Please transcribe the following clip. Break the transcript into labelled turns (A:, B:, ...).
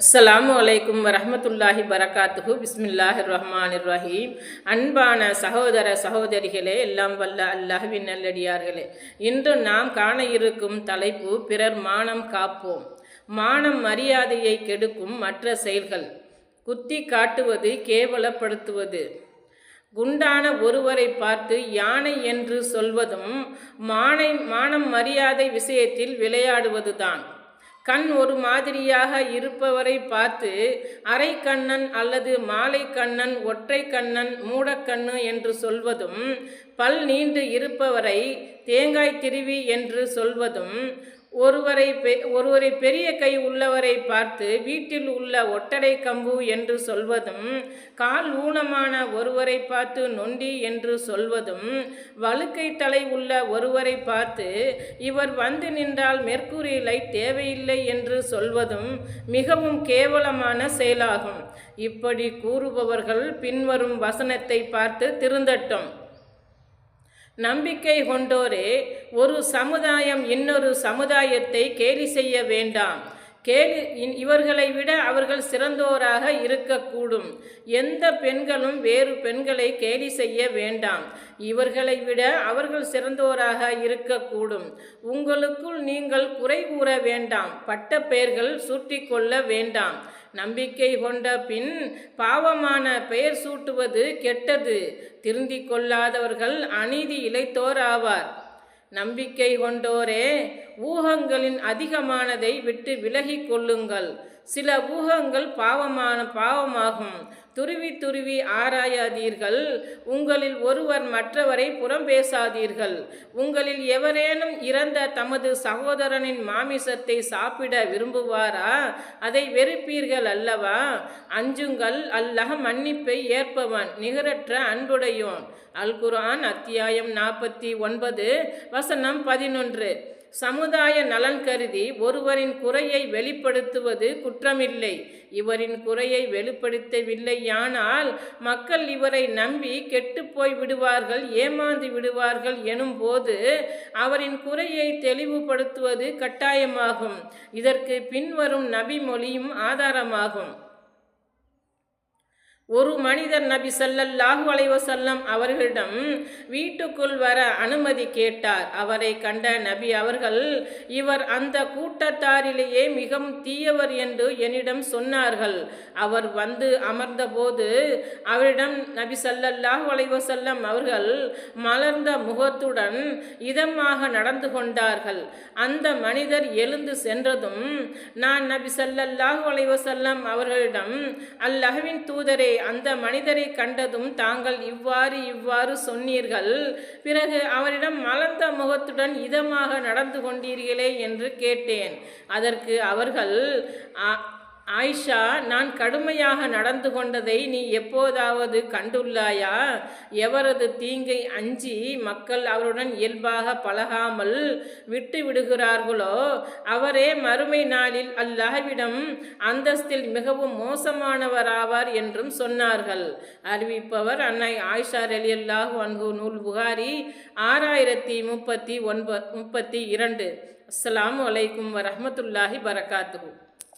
A: அஸ்ஸலாமு அலைக்கும் வரஹ்மத்துல்லாஹி பரகாத்துஹு. பிஸ்மில்லாஹிர் ரஹ்மானிர் ரஹீம். அன்பான சகோதர சகோதரிகளே, எல்லாம் வல்ல அல்லாஹ்வின் நல்லடியார்களே, இன்று நாம் காண இருக்கும் தலைப்பு பிறர் மானம் காப்போம். மானம் மரியாதையை கெடுக்கும் மற்ற செயல்கள். குத்தி காட்டுவது, கேவலப்படுத்துவது. குண்டான ஒருவரை பார்த்து யானை என்று சொல்வதும் மானம் மரியாதை விஷயத்தில் விளையாடுவதுதான். கண் ஒரு மாதிரியாக இருப்பவரை பார்த்து அரை கண்ணன் அல்லது மாலை கண்ணன், ஒற்றை கண்ணன், மூடக்கண்ணு என்று சொல்வதும், பல் நீண்டு இருப்பவரை தேங்காய் திருவி என்று சொல்வதும், ஒருவரை பெரிய கை உள்ளவரை பார்த்து வீட்டில் உள்ள ஒட்டடை கம்பு என்று சொல்வதும், கால் ஊனமான ஒருவரை பார்த்து நொண்டி என்று சொல்வதும், வழுக்கை தலை உள்ள ஒருவரை பார்த்து இவர் வந்து நின்றால் மெர்க்குரி லைட் தேவையில்லை என்று சொல்வதும் மிகவும் கேவலமான செயலாகும். இப்படி கூறுபவர்கள் பின்வரும் வசனத்தை பார்த்து திருந்தட்டும். நம்பிக்கை கொண்டோரே, ஒரு சமுதாயம் இன்னொரு சமுதாயத்தை கேலி செய்ய வேண்டாம். இவர்களை விட அவர்கள் சிறந்தோராக இருக்கக்கூடும். எந்த பெண்களும் வேறு பெண்களை கேலி செய்ய வேண்டாம். இவர்களை விட அவர்கள் சிறந்தோராக இருக்கக்கூடும். உங்களுக்குள் நீங்கள் குறை கூற வேண்டாம். பட்ட பெயர்கள் சூட்டிக்கொள்ள வேண்டாம். நம்பிக்கை கொண்ட பின் பாவமான பெயர் சூட்டுவது கெட்டது. திருந்திக் கொள்ளாதவர்கள் அநீதி இழைத்தோர் ஆவார். நம்பிக்கை கொண்டோரே, ஊகங்களின் அதிகமானதை விட்டு விலகி கொள்ளுங்கள். சில ஊகங்கள் பாவமாகும். துருவி ஆராயாதீர்கள். உங்களில் ஒருவர் மற்றவரை புறம் பேசாதீர்கள். உங்களில் எவரேனும் இறந்த தமது சகோதரனின் மாமிசத்தை சாப்பிட விரும்புவாரா? அதை வெறுப்பீர்கள் அல்லவா? அஞ்சுங்கள், அல்லாஹ் மன்னிப்பை ஏற்பவன், நிகரற்ற அன்புடையோன். அல் குர்ஆன் அத்தியாயம் 49 வசனம் 11. சமுதாய நலன் கருதி ஒருவரின் குறையை வெளிப்படுத்துவது குற்றமில்லை. இவரின் குறையை வெளிப்படுத்தவில்லையானால் மக்கள் இவரை நம்பி கெட்டுப்போய் விடுவார்கள், ஏமாந்து விடுவார்கள் எனும் போது அவரின் குறையை தெளிவுபடுத்துவது கட்டாயமாகும். இதற்கு பின்வரும் நபி மொழியும் ஆதாரமாகும். ஒரு மனிதர் நபி ஸல்லல்லாஹு அலைஹி வஸல்லம் அவர்களிடம் வீட்டுக்குள் வர அனுமதி கேட்டார். அவரை கண்ட நபி அவர்கள், இவர் அந்த கூட்டத்தாரிலேயே மிகவும் தீயவர் என்று என்னிடம் சொன்னார்கள். அவர் வந்து அமர்ந்தபோது அவரிடம் நபி ஸல்லல்லாஹு அலைஹி வஸல்லம் அவர்கள் மலர்ந்த முகத்துடன் இதமாக நடந்து கொண்டார்கள். அந்த மனிதர் எழுந்து சென்றதும் நான் நபி ஸல்லல்லாஹு அலைஹி வஸல்லம் அவர்களிடம், அல்லாஹ்வின் தூதரே, அந்த மனிதரை கண்டதும் தாங்கள் இவ்வாறு சொன்னீர்கள், பிறகு அவரிடம் மலர்ந்த முகத்துடன் இதமாக நடந்து கொண்டீர்களே என்று கேட்டேன். அதற்கு அவர்கள், ஆயிஷா, நான் கடுமையாக நடந்து கொண்டதை நீ எப்போதாவது கண்டுள்ளாயா? எவரது தீங்கை அஞ்சி மக்கள் அவருடன் இயல்பாக பழகாமல் விட்டு விடுகிறார்களோ அவரே மறுமை நாளில் அல்லாஹ்விடம் அந்தஸ்தில் மிகவும் மோசமானவராவார் என்றும் சொன்னார்கள். அறிவிப்பவர் அன்னை ஆயிஷா ரலியல்லாஹு அன்ஹு. நூல் புகாரி 6032. அஸ்ஸலாமு அலைக்கும் வரஹ்மத்துல்லாஹி பரகாத்துஹு.